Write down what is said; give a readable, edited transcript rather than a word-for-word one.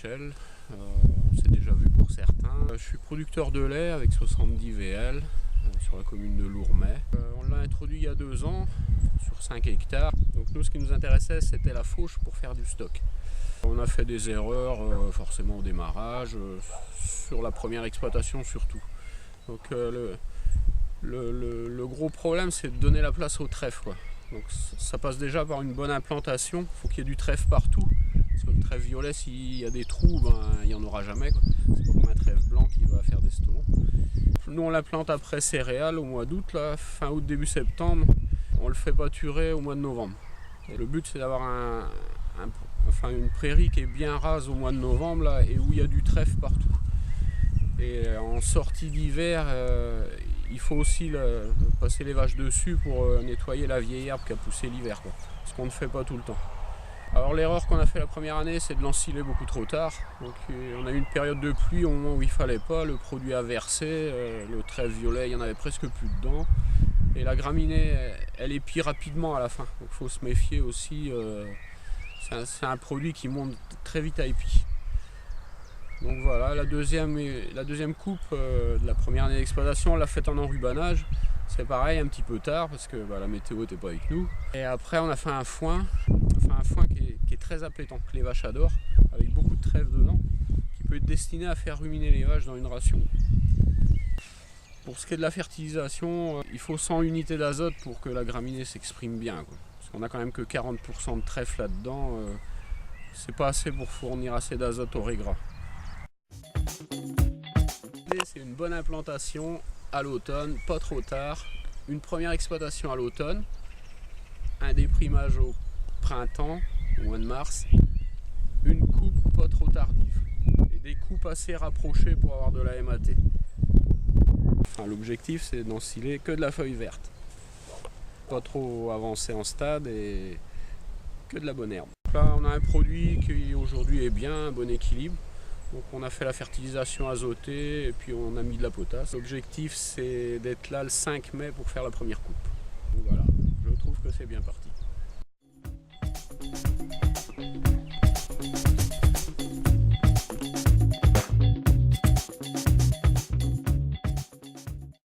Michel, on s'est déjà vu pour certains. Je suis producteur de lait avec 70 VL sur la commune de Lourmet. On l'a introduit il y a 2 ans sur 5 hectares. Donc nous, ce qui nous intéressait, c'était la fauche pour faire du stock. On a fait des erreurs forcément au démarrage, sur la première exploitation surtout. Donc le gros problème, c'est de donner la place au trèfle, quoi. Donc ça passe déjà par une bonne implantation. Il faut qu'il y ait du trèfle partout. Parce que le trèfle violet, s'il y a des trous, il n'y en aura jamais, quoi. C'est pas comme un trèfle blanc qui va faire des stolons. Nous, on l'implante après céréales au mois d'août, fin août, début septembre. On le fait pâturer au mois de novembre. Et le but, c'est d'avoir une prairie qui est bien rase au mois de novembre là, et où il y a du trèfle partout. Et en sortie d'hiver, il faut aussi passer les vaches dessus pour nettoyer la vieille herbe qui a poussé l'hiver, ce qu'on ne fait pas tout le temps. Alors l'erreur qu'on a fait la première année, c'est de l'ensiler beaucoup trop tard. Donc on a eu une période de pluie au moment où il fallait pas, le produit a versé, le trèfle violet, il y en avait presque plus dedans. Et la graminée, elle épie rapidement à la fin. Donc il faut se méfier aussi. C'est un produit qui monte très vite à épi. Donc voilà, la deuxième coupe de la première année d'exploitation, on l'a faite en enrubanage. C'est pareil, un petit peu tard parce que la météo n'était pas avec nous. Et après, on a fait un foin qui est très appétant, que les vaches adorent, avec beaucoup de trèfle dedans, qui peut être destiné à faire ruminer les vaches dans une ration. Pour ce qui est de la fertilisation, il faut 100 unités d'azote pour que la graminée s'exprime bien, quoi. Parce qu'on a quand même que 40% de trèfle là-dedans. C'est pas assez pour fournir assez d'azote au régras. C'est une bonne implantation à l'automne, pas trop tard. Une première exploitation à l'automne, un déprimage au printemps, au mois de mars, une coupe pas trop tardive et des coupes assez rapprochées pour avoir de la MAT. Enfin, l'objectif, c'est d'ensiler que de la feuille verte, pas trop avancé en stade et que de la bonne herbe. Là, on a un produit qui aujourd'hui est bien, un bon équilibre. Donc on a fait la fertilisation azotée et puis on a mis de la potasse. L'objectif, c'est d'être là le 5 mai pour faire la première coupe. Donc voilà, je trouve que c'est bien parti.